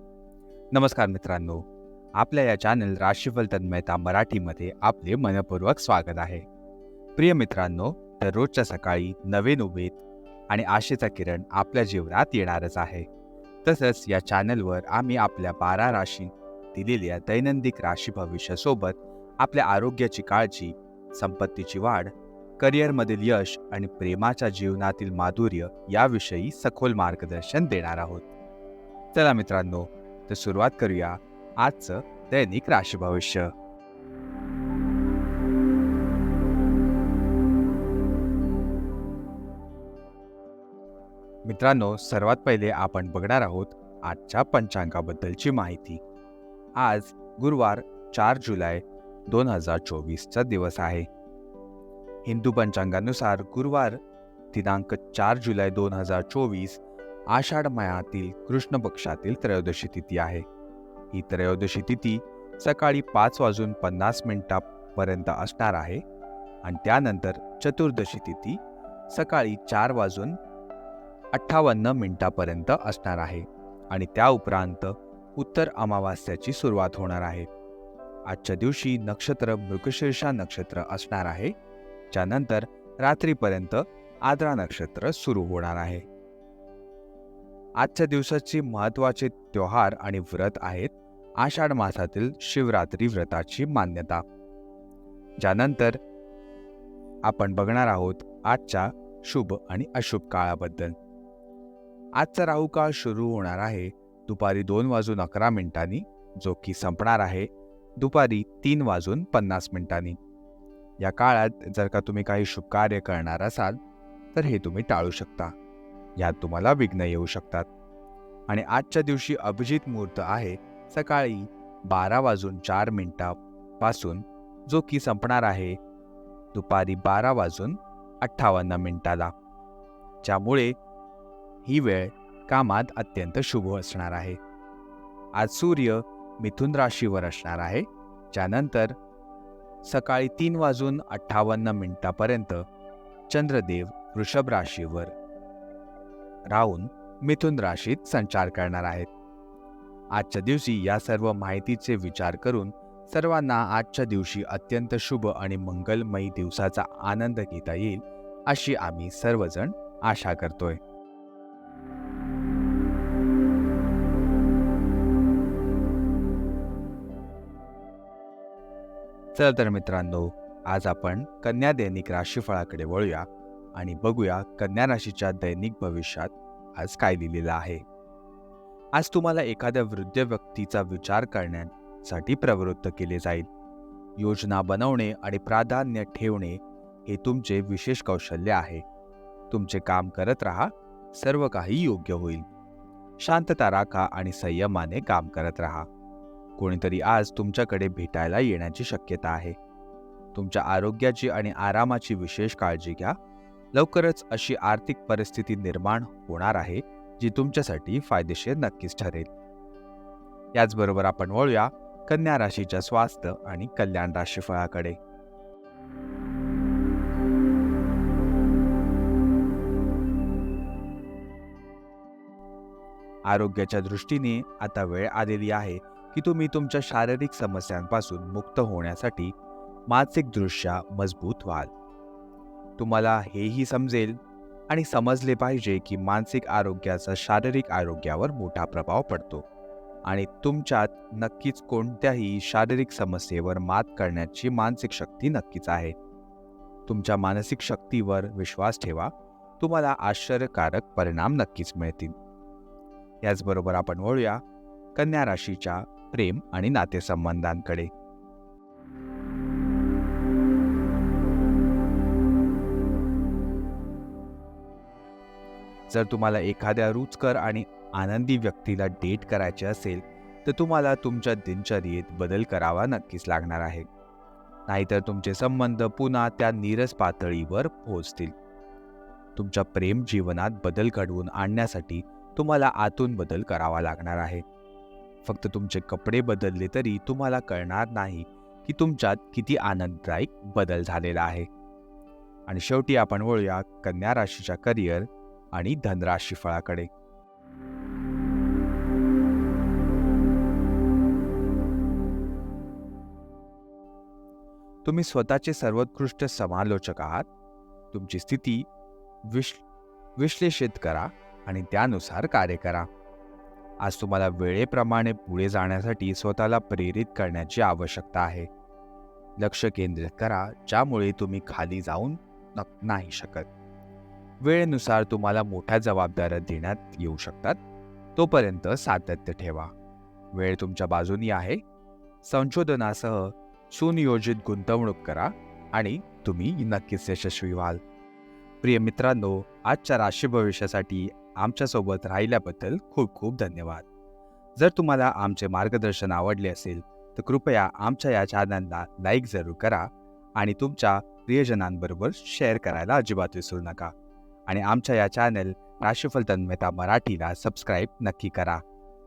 नमस्कार मित्रांनो, आपल्या या चॅनल राशीफल तन्मयता मराठीमध्ये आपले मनपूर्वक स्वागत आहे. प्रिय मित्रांनो, दररोजच्या सकाळी नवीन उमेद आणि आशेचा किरण आपल्या जीवनात येणारच आहे. तसंच या चॅनलवर आम्ही आपल्या 12 राशी दिलेल्या दैनंदिन राशी भविष्यासोबत आपल्या आरोग्याची काळजी, संपत्तीची वाढ, करिअरमधील यश आणि प्रेमाच्या जीवनातील माधुर्य याविषयी सखोल मार्गदर्शन देणार आहोत. चला मित्रांनो, तर सुरुवात करूया आजचं दैनिक राशी भविष्य. मित्रांनो, सर्वात पहिले आपण बघणार आहोत आजच्या पंचांगाबद्दलची माहिती. आज गुरुवार 4 जुलै 2024 चा दिवस आहे. हिंदू पंचांगानुसार गुरुवार दिनांक 4 जुलै 2024 आषाढ महिन्यातील कृष्ण पक्षातील त्रयोदशी तिथी आहे. ही त्रयोदशी तिथी सकाळी 5:50 पर्यंत असणार आहे आणि त्यानंतर चतुर्दशी तिथी सकाळी 4:58 पर्यंत असणार आहे आणि त्या उपरांत उत्तर अमावास्याची सुरुवात होणार आहे. आजच्या दिवशी नक्षत्र मृगशीर्षा नक्षत्र असणार आहे, ज्यानंतर रात्रीपर्यंत आद्रा नक्षत्र सुरू होणार आहे. आजच्या दिवसाची महत्त्वाचे त्योहार आणि व्रत आहेत आषाढ मासातील शिवरात्री व्रताची मान्यता. ज्यानंतर आपण बघणार आहोत आजच्या शुभ आणि अशुभ काळाबद्दल. आजचा राहू काळ सुरू होणार आहे दुपारी 2:11, जो की संपणार आहे दुपारी 3:50. या काळात जर का तुम्ही काही शुभ कार्य करणार असाल तर हे तुम्ही टाळू शकता. यात तुम्हाला विघ्न येऊ शकतात. आणि आजच्या दिवशी अभिजित मुहूर्त आहे सकाळी 12:04 पासून, जो की संपणार आहे दुपारी 12:58. ज्यामुळे ही वेळ कामात अत्यंत शुभ असणार आहे. आज सूर्य मिथुन राशीवर असणार आहे, ज्यानंतर सकाळी 3:58 पर्यंत चंद्रदेव वृषभ राशीवर राहून मिथुन राशीत संचार करणार आहेत. आजच्या दिवशी या सर्व माहितीचे विचार करून सर्वांना आजच्या दिवशी अत्यंत शुभ आणि मंगलमयी दिवसाचा आनंद घेता येईल अशी आम्ही सर्वजण आशा करतोय. चला तर मित्रांनो, आज आपण कन्या दैनिक राशीफळाकडे वळूया आणि बघूया कन्या राशीच्या दैनिक भविष्यात आज काय लिहिलेलं आहे. आज तुम्हाला एखाद्या वृद्ध व्यक्तीचा विचार करण्यासाठी प्रवृत्त केले जाईल. योजना बनवणे आणि प्राधान्य ठेवणे हे तुमचे विशेष कौशल्य आहे. तुमचे काम करत राहा, सर्व काही योग्य होईल. शांतता राखा आणि संयमाने काम करत राहा. कोणीतरी आज तुमच्याकडे भेटायला येण्याची शक्यता आहे. तुमच्या आरोग्याची आणि आरामाची विशेष काळजी घ्या. लवकरच अशी आर्थिक परिस्थिती निर्माण होणार आहे जी तुमच्यासाठी फायदेशीर नक्कीच ठरेल. याचबरोबर आपण वळूया कन्या राशीच्या स्वास्थ्य आणि कल्याण राशीफळाकडे. आरोग्याच्या दृष्टीने आता वेळ आलेली आहे की तुम्ही तुमच्या शारीरिक समस्यांपासून मुक्त होण्यासाठी मानसिकदृष्ट्या मजबूत व्हाल. तुम्हाला हेही समजेल आणि समजले पाहिजे की मानसिक आरोग्याचा शारीरिक आरोग्यावर मोठा प्रभाव पडतो आणि तुमच्यात नक्कीच कोणत्याही शारीरिक समस्येवर मात करण्याची मानसिक शक्ती नक्कीच आहे. तुमच्या मानसिक शक्तीवर विश्वास ठेवा. तुम्हाला आश्चर्यकारक परिणाम नक्कीच मिळतील. याचबरोबर आपण वळूया कन्या राशीच्या प्रेम आणि नातेसंबंधांकडे. जर तुम्हाला एखाद्या रुचकर आणि आनंदी व्यक्तीला डेट करायचे असेल तर तुम्हाला तुमच्या दिनचर्येत बदल करावा नक्कीच लागणार आहे. नाहीतर तुमचे संबंध पुन्हा त्या नीरस पातळीवर पोहोचतील. तुमच्या प्रेम जीवनात बदल घडवून आणण्यासाठी तुम्हाला आतून बदल करावा लागणार आहे. फक्त तुमचे कपडे बदलले तरी तुम्हाला कळणार नाही की तुमच्यात किती आनंददायक बदल झालेला आहे. आणि शेवटी आपण वळूया कन्या राशीच्या करिअर आणि धनराशी फळाकडे. तुम्ही स्वतःचे सर्वोत्कृष्ट समालोचक आहात. तुमची स्थिती विश्लेषित करा आणि त्यानुसार कार्य करा. आज तुम्हाला वेळेप्रमाणे पुढे जाण्यासाठी स्वतःला प्रेरित करण्याची आवश्यकता आहे. लक्ष केंद्रित करा ज्यामुळे तुम्ही खाली जाऊन नाही शकत. वेळेनुसार तुम्हाला मोठ्या जबाबदाऱ्या देण्यात येऊ शकतात. तोपर्यंत सातत्य ठेवा. वेळ तुमच्या बाजूनी आहे. संशोधनासह सुनियोजित गुंतवणूक करा आणि तुम्ही नक्कीच यशस्वी व्हाल. प्रिय मित्रांनो, आजच्या राशी भविष्यासाठी आमच्यासोबत राहिल्याबद्दल खूप खूप धन्यवाद. जर तुम्हाला आमचे मार्गदर्शन आवडले असेल तर कृपया आमच्या या चॅनलला लाईक जरूर करा आणि तुमच्या प्रियजनांबरोबर शेअर करायला अजिबात विसरू नका. आणि आमच्या या चॅनल राशीफल तन्मयता मराठीला सबस्क्राईब नक्की करा.